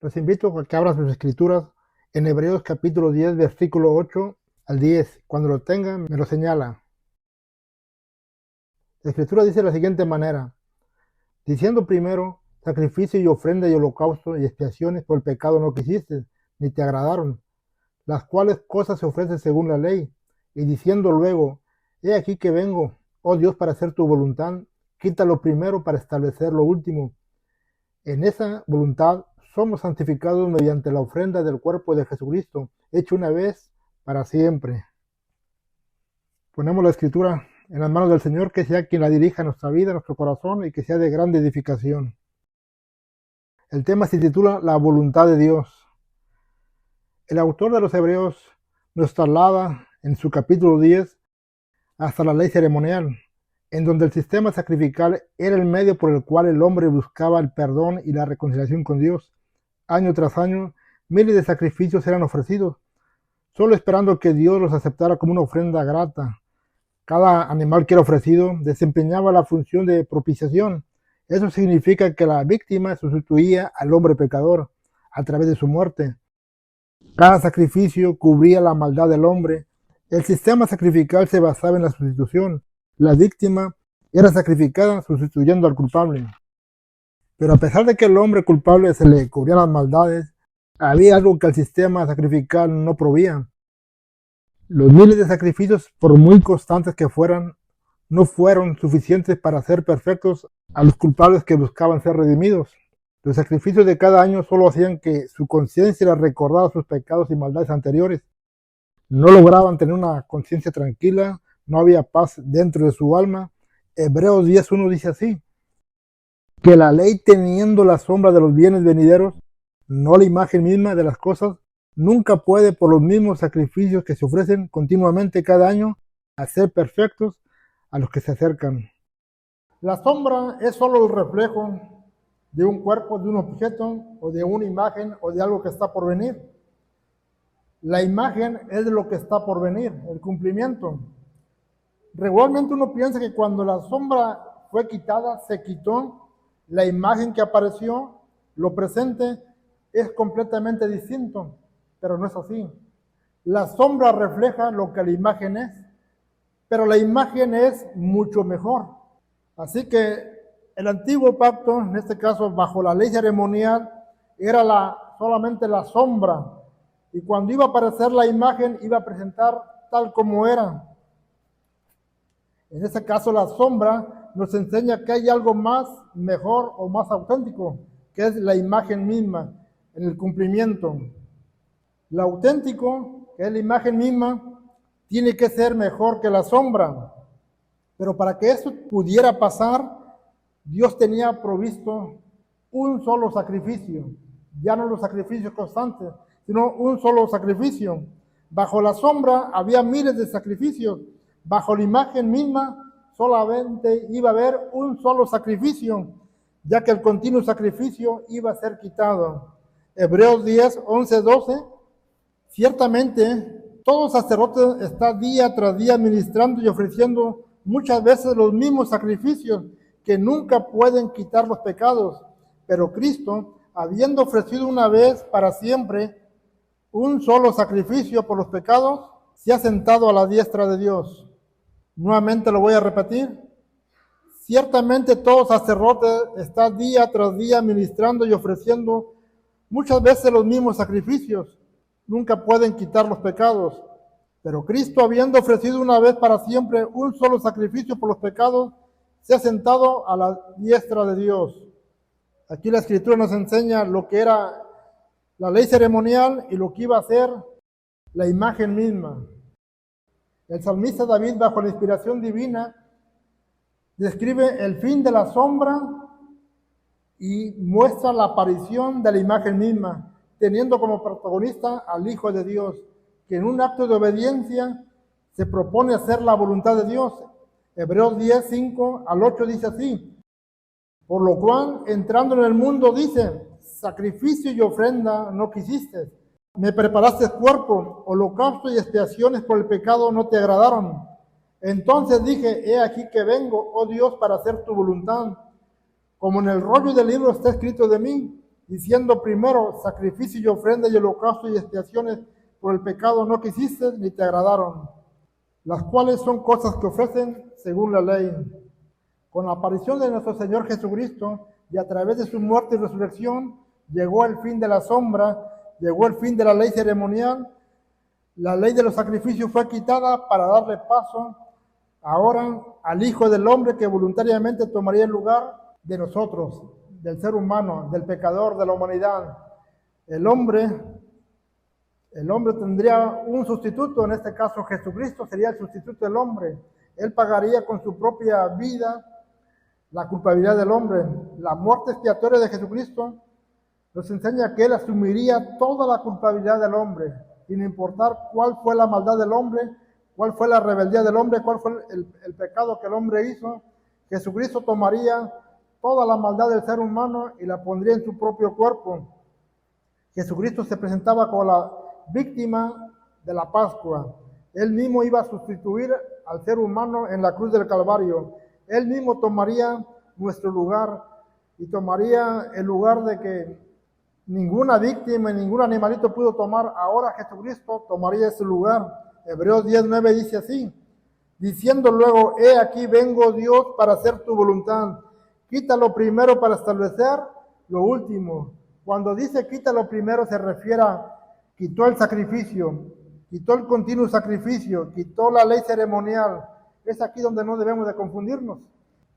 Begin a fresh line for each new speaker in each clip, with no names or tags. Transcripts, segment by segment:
Los invito a que abran sus escrituras en Hebreos capítulo 10, versículo 8 al 10. Cuando lo tengan, me lo señala. La escritura dice de la siguiente manera: diciendo primero, sacrificio y ofrenda y holocausto y expiaciones por el pecado no quisiste, ni te agradaron, las cuales cosas se ofrecen según la ley. Y diciendo luego, he aquí que vengo, oh Dios, para hacer tu voluntad, quita lo primero para establecer lo último. En esa voluntad somos santificados mediante la ofrenda del cuerpo de Jesucristo, hecho una vez para siempre. Ponemos la escritura en las manos del Señor, que sea quien la dirija a nuestra vida, a nuestro corazón, y que sea de grande edificación. El tema se titula La voluntad de Dios. El autor de los Hebreos nos traslada en su capítulo 10 hasta la ley ceremonial, en donde el sistema sacrificial era el medio por el cual el hombre buscaba el perdón y la reconciliación con Dios. Año tras año, miles de sacrificios eran ofrecidos, solo esperando que Dios los aceptara como una ofrenda grata. Cada animal que era ofrecido desempeñaba la función de propiciación. Eso significa que la víctima sustituía al hombre pecador a través de su muerte. Cada sacrificio cubría la maldad del hombre. El sistema sacrificial se basaba en la sustitución. La víctima era sacrificada sustituyendo al culpable. Pero a pesar de que el hombre culpable se le cubrían las maldades, había algo que el sistema sacrificial no proveía. Los miles de sacrificios, por muy constantes que fueran, no fueron suficientes para hacer perfectos a los culpables que buscaban ser redimidos. Los sacrificios de cada año solo hacían que su conciencia les recordara sus pecados y maldades anteriores. No lograban tener una conciencia tranquila, no había paz dentro de su alma. Hebreos 10:1 dice así: que la ley, teniendo la sombra de los bienes venideros, no la imagen misma de las cosas, nunca puede, por los mismos sacrificios que se ofrecen continuamente cada año, hacer perfectos a los que se acercan. La sombra es solo el reflejo de un cuerpo, de un objeto, o de una imagen, o de algo que está por venir. La imagen es de lo que está por venir, el cumplimiento. Regularmente uno piensa que cuando la sombra fue quitada, se quitó, la imagen que apareció, lo presente, es completamente distinto, pero no es así. La sombra refleja lo que la imagen es, pero la imagen es mucho mejor. Así que el antiguo pacto, en este caso bajo la ley ceremonial, era solamente la sombra, y cuando iba a aparecer la imagen, iba a presentar tal como era. En este caso, la sombra nos enseña que hay algo más mejor o más auténtico, que es la imagen misma, en el cumplimiento. Lo auténtico, que es la imagen misma, tiene que ser mejor que la sombra. Pero para que eso pudiera pasar, Dios tenía provisto un solo sacrificio, ya no los sacrificios constantes, sino un solo sacrificio. Bajo la sombra había miles de sacrificios, bajo la imagen misma solamente iba a haber un solo sacrificio, ya que el continuo sacrificio iba a ser quitado. Hebreos 10:11-12, ciertamente todo sacerdote está día tras día ministrando y ofreciendo muchas veces los mismos sacrificios que nunca pueden quitar los pecados, pero Cristo, habiendo ofrecido una vez para siempre un solo sacrificio por los pecados, se ha sentado a la diestra de Dios. Nuevamente lo voy a repetir. Ciertamente todo sacerdote está día tras día ministrando y ofreciendo muchas veces los mismos sacrificios. Nunca pueden quitar los pecados. Pero Cristo, habiendo ofrecido una vez para siempre un solo sacrificio por los pecados, se ha sentado a la diestra de Dios. Aquí la Escritura nos enseña lo que era la ley ceremonial y lo que iba a ser la imagen misma. El salmista David, bajo la inspiración divina, describe el fin de la sombra y muestra la aparición de la imagen misma, teniendo como protagonista al Hijo de Dios, que en un acto de obediencia se propone hacer la voluntad de Dios. Hebreos 10:5-8 dice así: por lo cual, entrando en el mundo, dice, sacrificio y ofrenda no quisiste, me preparaste cuerpo, holocausto y expiaciones por el pecado no te agradaron. Entonces dije, he aquí que vengo, oh Dios, para hacer tu voluntad. Como en el rollo del libro está escrito de mí, diciendo primero, sacrificio y ofrenda y holocausto y expiaciones por el pecado no quisiste ni te agradaron, las cuales son cosas que ofrecen según la ley. Con la aparición de nuestro Señor Jesucristo y a través de su muerte y resurrección, llegó el fin de la sombra, llegó el fin de la ley ceremonial. La ley de los sacrificios fue quitada para darle paso ahora al Hijo del Hombre que voluntariamente tomaría el lugar de nosotros, del ser humano, del pecador, de la humanidad. El hombre tendría un sustituto, en este caso Jesucristo sería el sustituto del hombre. Él pagaría con su propia vida la culpabilidad del hombre. La muerte expiatoria de Jesucristo nos enseña que Él asumiría toda la culpabilidad del hombre, sin importar cuál fue la maldad del hombre, cuál fue la rebeldía del hombre, cuál fue el pecado que el hombre hizo. Jesucristo tomaría toda la maldad del ser humano y la pondría en su propio cuerpo. Jesucristo se presentaba como la víctima de la Pascua. Él mismo iba a sustituir al ser humano en la cruz del Calvario. Él mismo tomaría nuestro lugar y tomaría el lugar de que ninguna víctima y ningún animalito pudo tomar. Ahora Jesucristo tomaría ese lugar. Hebreos 10:9 dice así, diciendo luego, he aquí vengo Dios para hacer tu voluntad. Quita lo primero para establecer lo último. Cuando dice quita lo primero se refiere a quitó el sacrificio, quitó el continuo sacrificio, quitó la ley ceremonial. Es aquí donde no debemos de confundirnos.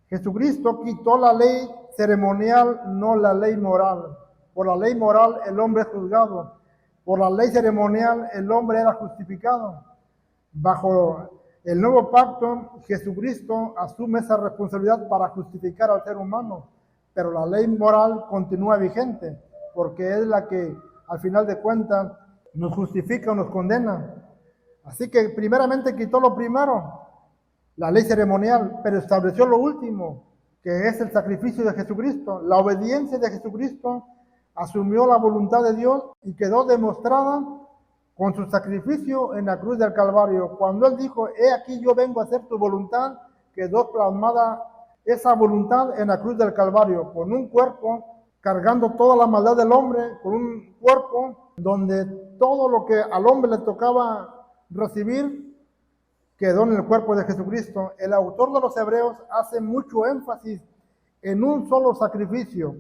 Jesucristo quitó la ley ceremonial, no la ley moral. Por la ley moral el hombre es juzgado. Por la ley ceremonial el hombre era justificado. Bajo el nuevo pacto, Jesucristo asume esa responsabilidad para justificar al ser humano. Pero la ley moral continúa vigente, porque es la que, al final de cuentas, nos justifica o nos condena. Así que primeramente quitó lo primero, la ley ceremonial, pero estableció lo último, que es el sacrificio de Jesucristo. La obediencia de Jesucristo asumió la voluntad de Dios y quedó demostrada con su sacrificio en la cruz del Calvario. Cuando Él dijo, he aquí yo vengo a hacer tu voluntad, quedó plasmada esa voluntad en la cruz del Calvario, con un cuerpo cargando toda la maldad del hombre, con un cuerpo donde todo lo que al hombre le tocaba recibir quedó en el cuerpo de Jesucristo. El autor de los Hebreos hace mucho énfasis en un solo sacrificio.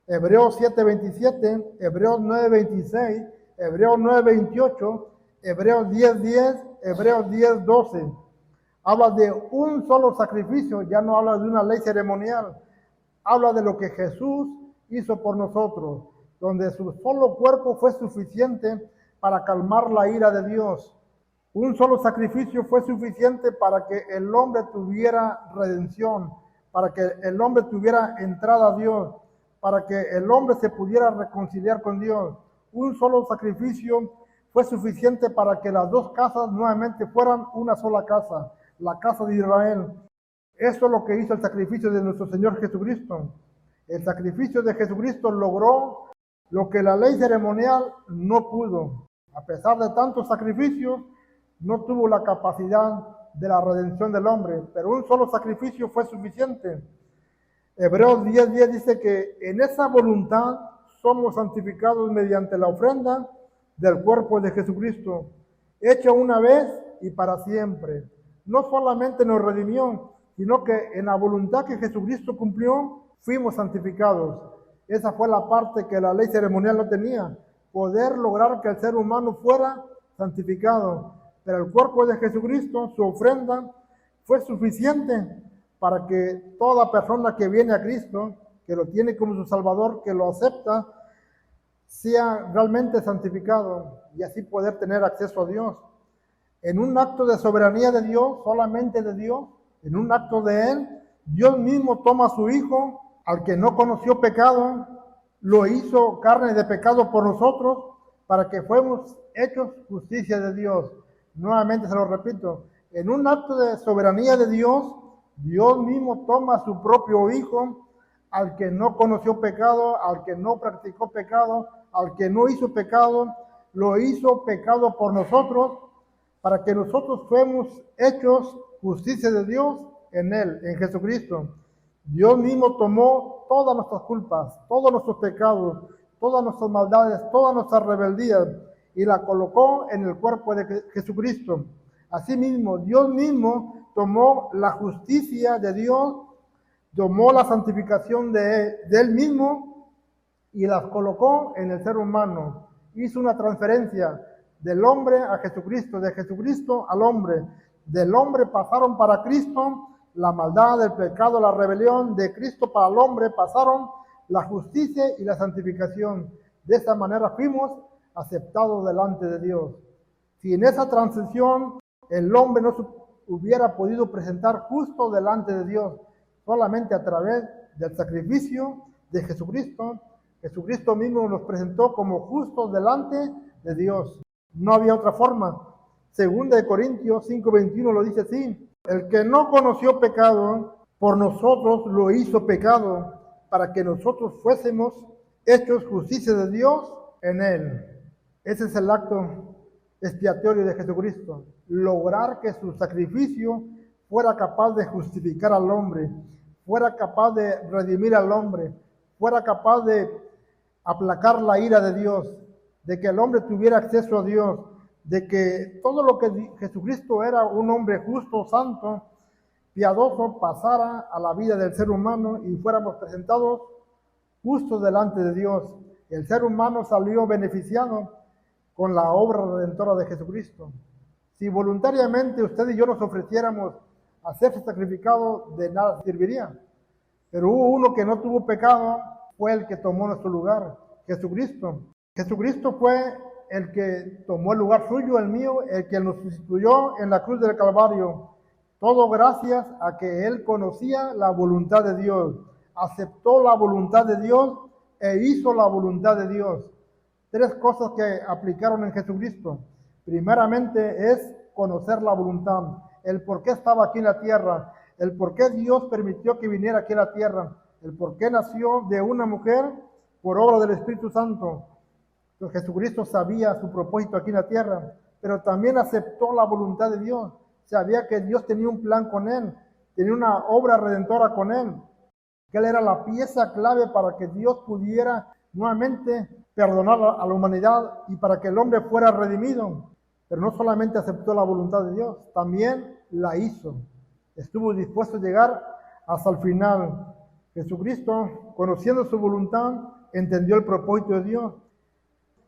Hebreos 7:27, Hebreos 9:26, Hebreos 9:28, Hebreos 10:10, Hebreos 10:12. Habla de un solo sacrificio, ya no habla de una ley ceremonial. Habla de lo que Jesús hizo por nosotros, donde su solo cuerpo fue suficiente para calmar la ira de Dios. Un solo sacrificio fue suficiente para que el hombre tuviera redención, para que el hombre tuviera entrada a Dios, para que el hombre se pudiera reconciliar con Dios. Un solo sacrificio fue suficiente para que las dos casas nuevamente fueran una sola casa, la casa de Israel. Eso es lo que hizo el sacrificio de nuestro Señor Jesucristo. El sacrificio de Jesucristo logró lo que la ley ceremonial no pudo. A pesar de tantos sacrificios, no tuvo la capacidad de la redención del hombre, pero un solo sacrificio fue suficiente. Hebreos 10:10 dice que en esa voluntad somos santificados mediante la ofrenda del cuerpo de Jesucristo, hecha una vez y para siempre. No solamente nos redimió, sino que en la voluntad que Jesucristo cumplió, fuimos santificados. Esa fue la parte que la ley ceremonial no tenía, poder lograr que el ser humano fuera santificado. Pero el cuerpo de Jesucristo, su ofrenda, fue suficiente para que toda persona que viene a Cristo, que lo tiene como su Salvador, que lo acepta, sea realmente santificado y así poder tener acceso a Dios. En un acto de soberanía de Dios, solamente de Dios, en un acto de Él, Dios mismo toma a su Hijo, al que no conoció pecado, lo hizo carne de pecado por nosotros, para que fuéramos hechos justicia de Dios. Nuevamente se lo repito, en un acto de soberanía de Dios, Dios mismo toma a su propio Hijo, al que no conoció pecado, al que no practicó pecado, al que no hizo pecado, lo hizo pecado por nosotros, para que nosotros fuéramos hechos justicia de Dios en Él, en Jesucristo. Dios mismo tomó todas nuestras culpas, todos nuestros pecados, todas nuestras maldades, todas nuestras rebeldías, y la colocó en el cuerpo de Jesucristo. Asimismo, Dios mismo tomó la justicia de Dios, tomó la santificación de Él mismo y las colocó en el ser humano. Hizo una transferencia del hombre a Jesucristo, de Jesucristo al hombre. Del hombre pasaron para Cristo la maldad, el pecado, la rebelión. De Cristo para el hombre pasaron la justicia y la santificación. De esta manera fuimos aceptados delante de Dios. Si en esa transición el hombre no se hubiera podido presentar justo delante de Dios, solamente a través del sacrificio de Jesucristo, Jesucristo mismo nos presentó como justos delante de Dios. No había otra forma. Segunda de Corintios 5:21 lo dice así: el que no conoció pecado, por nosotros lo hizo pecado, para que nosotros fuésemos hechos justicia de Dios en él. Ese es el acto expiatorio de Jesucristo, lograr que su sacrificio fuera capaz de justificar al hombre, fuera capaz de redimir al hombre, fuera capaz de aplacar la ira de Dios, de que el hombre tuviera acceso a Dios, de que todo lo que Jesucristo era, un hombre justo, santo, piadoso, pasara a la vida del ser humano y fuéramos presentados justos delante de Dios. El ser humano salió beneficiado con la obra redentora de Jesucristo. Si voluntariamente usted y yo nos ofreciéramos a ser sacrificados, de nada serviría. Pero hubo uno que no tuvo pecado, fue el que tomó nuestro lugar, Jesucristo. Jesucristo fue el que tomó el lugar suyo, el mío, el que nos sustituyó en la cruz del Calvario. Todo gracias a que Él conocía la voluntad de Dios, aceptó la voluntad de Dios e hizo la voluntad de Dios. Tres cosas que aplicaron en Jesucristo. Primeramente es conocer la voluntad, el por qué estaba aquí en la tierra, el por qué Dios permitió que viniera aquí a la tierra, el por qué nació de una mujer por obra del Espíritu Santo. Entonces, Jesucristo sabía su propósito aquí en la tierra, pero también aceptó la voluntad de Dios. Sabía que Dios tenía un plan con él, tenía una obra redentora con él, que él era la pieza clave para que Dios pudiera nuevamente perdonar a la humanidad y para que el hombre fuera redimido. Pero no solamente aceptó la voluntad de Dios, también la hizo. Estuvo dispuesto a llegar hasta el final. Jesucristo, conociendo su voluntad, entendió el propósito de Dios.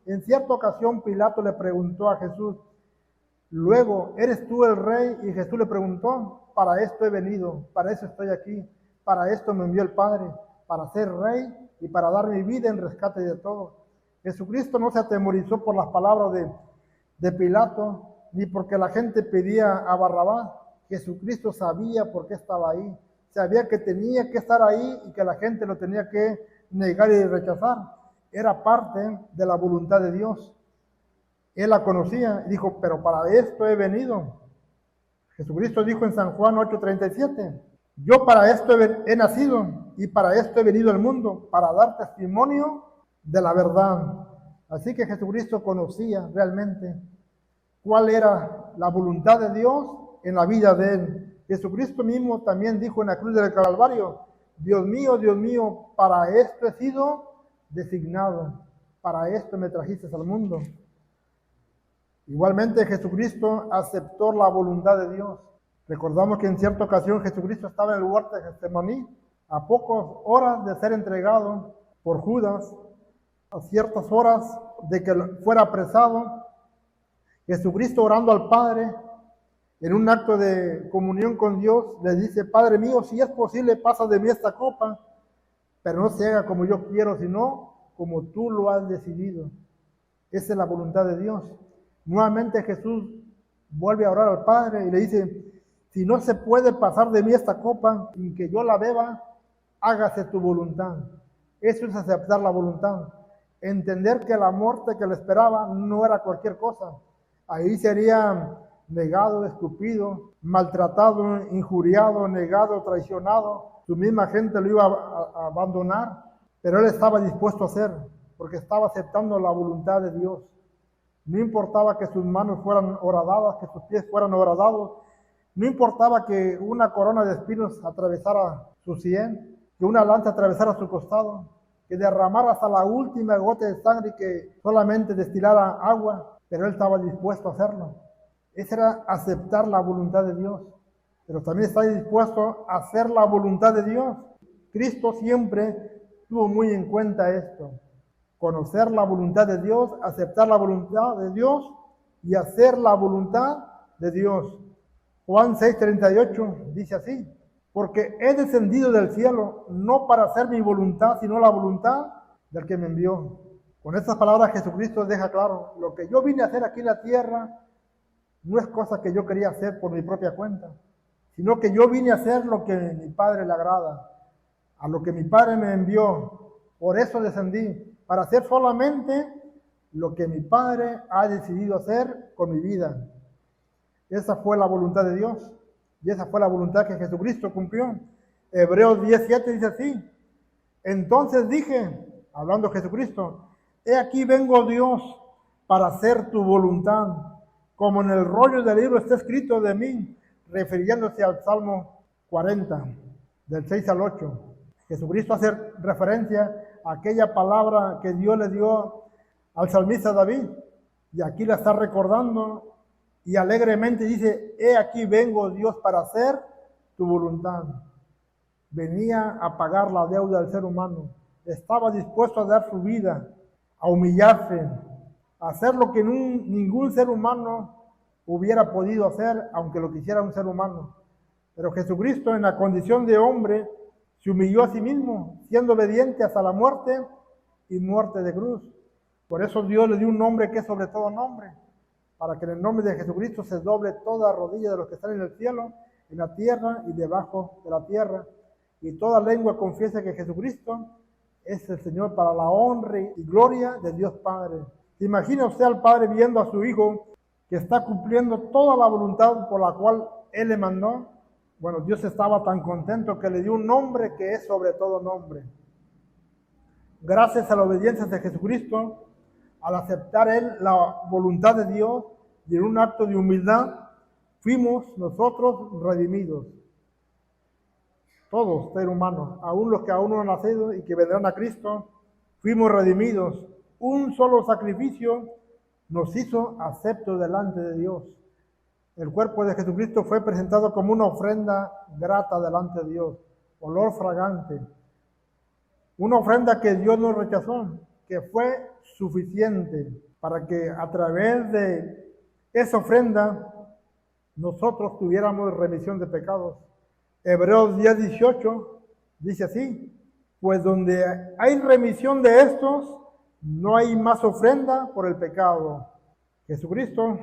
En cierta ocasión Pilato le preguntó a Jesús: luego, ¿eres tú el rey? Y Jesús le preguntó: para esto he venido, para eso estoy aquí, para esto me envió el Padre, para ser rey y para dar mi vida en rescate de todos. Jesucristo no se atemorizó por las palabras de Pilato, ni porque la gente pedía a Barrabás. Jesucristo sabía por qué estaba ahí, sabía que tenía que estar ahí y que la gente lo tenía que negar y rechazar. Era parte de la voluntad de Dios. Él la conocía y dijo: pero para esto he venido. Jesucristo dijo en San Juan 8:37: yo para esto he nacido y para esto he venido al mundo, para dar testimonio de la verdad. Así que Jesucristo conocía realmente cuál era la voluntad de Dios en la vida de él. Jesucristo mismo también dijo en la cruz del Calvario: Dios mío, para esto he sido designado, para esto me trajiste al mundo. Igualmente Jesucristo aceptó la voluntad de Dios. Recordamos que en cierta ocasión Jesucristo estaba en el huerto de Getsemaní, a pocas horas de ser entregado por Judas, a ciertas horas de que fuera apresado. Jesucristo, orando al Padre, en un acto de comunión con Dios, le dice: Padre mío, si es posible, pasa de mí esta copa, pero no se haga como yo quiero, sino como tú lo has decidido. Esa es la voluntad de Dios. Nuevamente Jesús vuelve a orar al Padre y le dice: si no se puede pasar de mí esta copa sin que yo la beba, hágase tu voluntad. Eso es aceptar la voluntad. Entender que la muerte que le esperaba no era cualquier cosa. Ahí sería negado, escupido, maltratado, injuriado, negado, traicionado. Su misma gente lo iba a abandonar, pero él estaba dispuesto a hacer, porque estaba aceptando la voluntad de Dios. No importaba que sus manos fueran horadadas, que sus pies fueran horadados. No importaba que una corona de espinos atravesara su sien, que una lanza atravesara su costado. que derramara hasta la última gota de sangre y que solamente destilara agua, pero él estaba dispuesto a hacerlo. Ese era aceptar la voluntad de Dios, pero también está dispuesto a hacer la voluntad de Dios. Cristo siempre tuvo muy en cuenta esto: conocer la voluntad de Dios, aceptar la voluntad de Dios y hacer la voluntad de Dios. Juan 6:38 dice así: porque he descendido del cielo no para hacer mi voluntad, sino la voluntad del que me envió. Con estas palabras Jesucristo deja claro: lo que yo vine a hacer aquí en la tierra no es cosa que yo quería hacer por mi propia cuenta, sino que yo vine a hacer lo que a mi Padre le agrada, a lo que mi Padre me envió. Por eso descendí, para hacer solamente lo que mi Padre ha decidido hacer con mi vida. Esa fue la voluntad de Dios, y esa fue la voluntad que Jesucristo cumplió. Hebreos 10:7 dice así: entonces dije, hablando Jesucristo, he aquí vengo, Dios, para hacer tu voluntad, como en el rollo del libro está escrito de mí, refiriéndose al Salmo 40, del 6 al 8. Jesucristo hace referencia a aquella palabra que Dios le dio al salmista David, y aquí la está recordando, y alegremente dice: he aquí vengo, Dios, para hacer tu voluntad. Venía a pagar la deuda del ser humano, estaba dispuesto a dar su vida, a humillarse, a hacer lo que ningún ser humano hubiera podido hacer, aunque lo quisiera un ser humano. Pero Jesucristo, en la condición de hombre, se humilló a sí mismo, siendo obediente hasta la muerte y muerte de cruz. Por eso Dios le dio un nombre que es sobre todo nombre, para que en el nombre de Jesucristo se doble toda rodilla de los que están en el cielo, en la tierra y debajo de la tierra, y toda lengua confiese que Jesucristo es el Señor, para la honra y gloria de Dios Padre. ¿Se imagina usted al Padre viendo a su Hijo que está cumpliendo toda la voluntad por la cual Él le mandó? Bueno, Dios estaba tan contento que le dio un nombre que es sobre todo nombre. Gracias a la obediencia de Jesucristo, al aceptar Él la voluntad de Dios y en un acto de humildad, fuimos nosotros redimidos. Todos, ser humanos, aún los que aún no han nacido y que vendrán a Cristo, fuimos redimidos. Un solo sacrificio nos hizo aceptos delante de Dios. El cuerpo de Jesucristo fue presentado como una ofrenda grata delante de Dios, olor fragante. Una ofrenda que Dios no rechazó, que fue suficiente para que a través de esa ofrenda nosotros tuviéramos remisión de pecados. Hebreos 10:18 dice así: pues donde hay remisión de estos, no hay más ofrenda por el pecado. Jesucristo,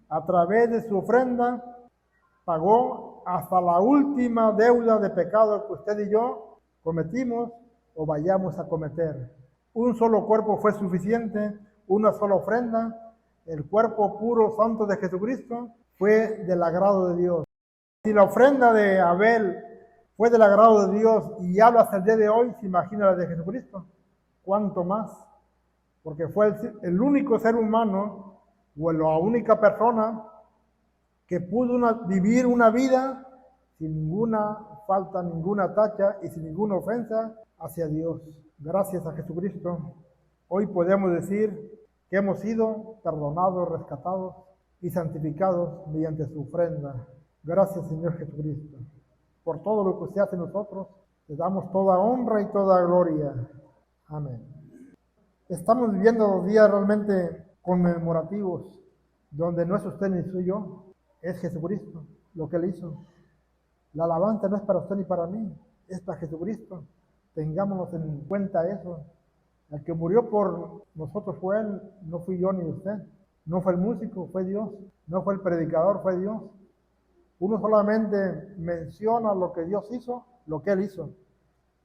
a través de su ofrenda, pagó hasta la última deuda de pecado que usted y yo cometimos o vayamos a cometer. Un solo cuerpo fue suficiente, una sola ofrenda. El cuerpo puro, santo de Jesucristo fue del agrado de Dios. Si la ofrenda de Abel fue del agrado de Dios y habla hasta el día de hoy, se imagina la de Jesucristo, ¿cuánto más? Porque fue el único ser humano o la única persona que pudo vivir una vida sin ninguna falta, ninguna tacha y sin ninguna ofensa hacia Dios. Gracias a Jesucristo, hoy podemos decir que hemos sido perdonados, rescatados y santificados mediante su ofrenda. Gracias, Señor Jesucristo, por todo lo que usted hace en nosotros. Le damos toda honra y toda gloria. Amén. Estamos viviendo días realmente conmemorativos, donde no es usted ni soy yo, es Jesucristo lo que Él hizo. La alabanza no es para usted ni para mí, es para Jesucristo. Tengámonos en cuenta eso. El que murió por nosotros fue Él, no fui yo ni usted. No fue el músico, fue Dios. No fue el predicador, fue Dios. Uno solamente menciona lo que Dios hizo, lo que Él hizo.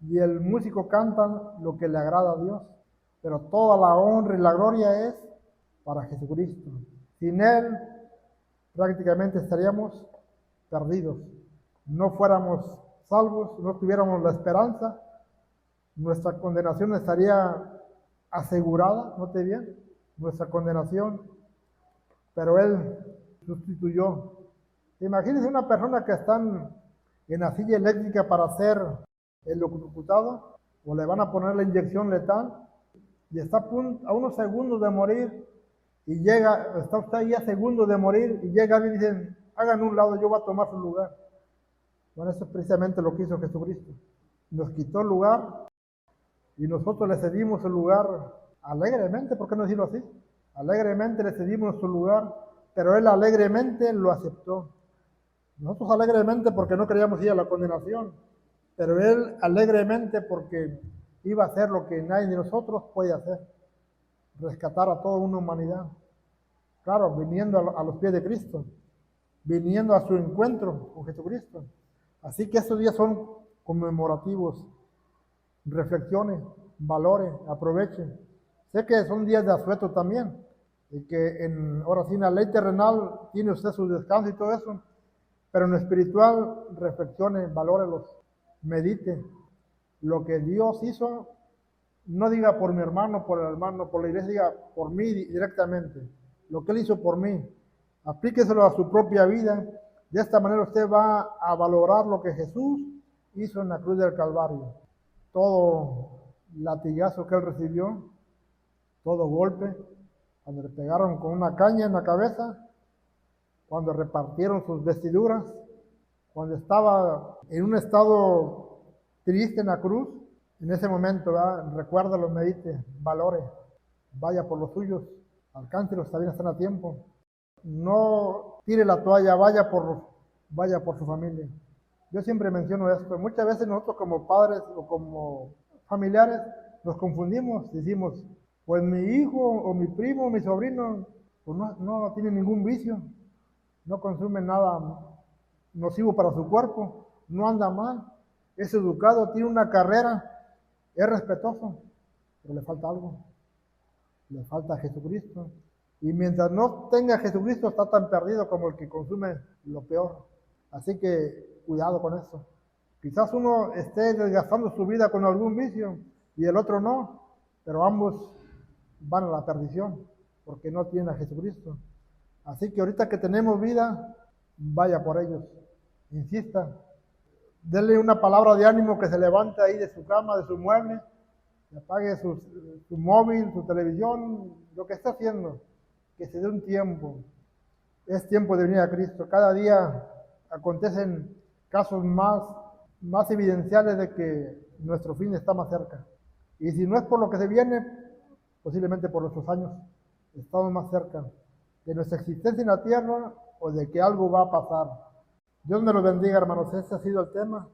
Y el músico canta lo que le agrada a Dios. Pero toda la honra y la gloria es para Jesucristo. Sin Él prácticamente estaríamos perdidos. No fuéramos salvos, no tuviéramos la esperanza. Nuestra condenación estaría asegurada, ¿note bien? Nuestra condenación. Pero Él sustituyó. Imagínense una persona que está en la silla eléctrica para ser electrocutado o le van a poner la inyección letal y está a unos segundos de morir y está usted ahí a segundos de morir y llega alguien y dicen, hagan un lado, yo voy a tomar su lugar. Bueno, eso es precisamente lo que hizo Jesucristo. Nos quitó el lugar y nosotros le cedimos el lugar alegremente, ¿por qué no decirlo así? Alegremente le cedimos su lugar, pero Él alegremente lo aceptó. Nosotros alegremente porque no queríamos ir a la condenación, pero Él alegremente porque iba a hacer lo que nadie de nosotros puede hacer, rescatar a toda una humanidad. Claro, viniendo a los pies de Cristo, viniendo a su encuentro con Jesucristo. Así que estos días son conmemorativos, reflexiones, valores, aprovechen. Sé que son días de asueto también, y que ahora sí en la ley terrenal tiene usted su descanso y todo eso, pero en lo espiritual reflexione, valórelos, medite. Lo que Dios hizo, no diga por mi hermano, por el hermano, por la iglesia, diga por mí directamente. Lo que Él hizo por mí, aplíqueselo a su propia vida. De esta manera usted va a valorar lo que Jesús hizo en la cruz del Calvario. Todo latigazo que Él recibió, todo golpe, cuando le pegaron con una caña en la cabeza, cuando repartieron sus vestiduras, cuando estaba en un estado triste en la cruz, en ese momento, recuérdalo, medite, valore, vaya por los suyos, alcáncelos, también están a tiempo. No tire la toalla, vaya por su familia. Yo siempre menciono esto. Muchas veces nosotros como padres o como familiares nos confundimos, decimos, pues mi hijo o mi primo o mi sobrino pues no tiene ningún vicio, no consume nada nocivo para su cuerpo, no anda mal, es educado, tiene una carrera, es respetuoso, pero le falta algo, le falta Jesucristo. Y mientras no tenga Jesucristo está tan perdido como el que consume lo peor. Así que cuidado con eso. Quizás uno esté desgastando su vida con algún vicio y el otro no, pero ambos van a la perdición porque no tienen a Jesucristo. Así que ahorita que tenemos vida, vaya por ellos, insista, denle una palabra de ánimo, que se levante ahí de su cama, de su mueble, que apague su móvil, su televisión, lo que está haciendo, que se dé un tiempo. Es tiempo de venir a Cristo. Cada día acontecen casos más evidenciales de que nuestro fin está más cerca. Y si no es por lo que se viene, posiblemente por nuestros años, estamos más cerca de nuestra existencia en la tierra o de que algo va a pasar. Dios me los bendiga, hermanos. Ese ha sido el tema.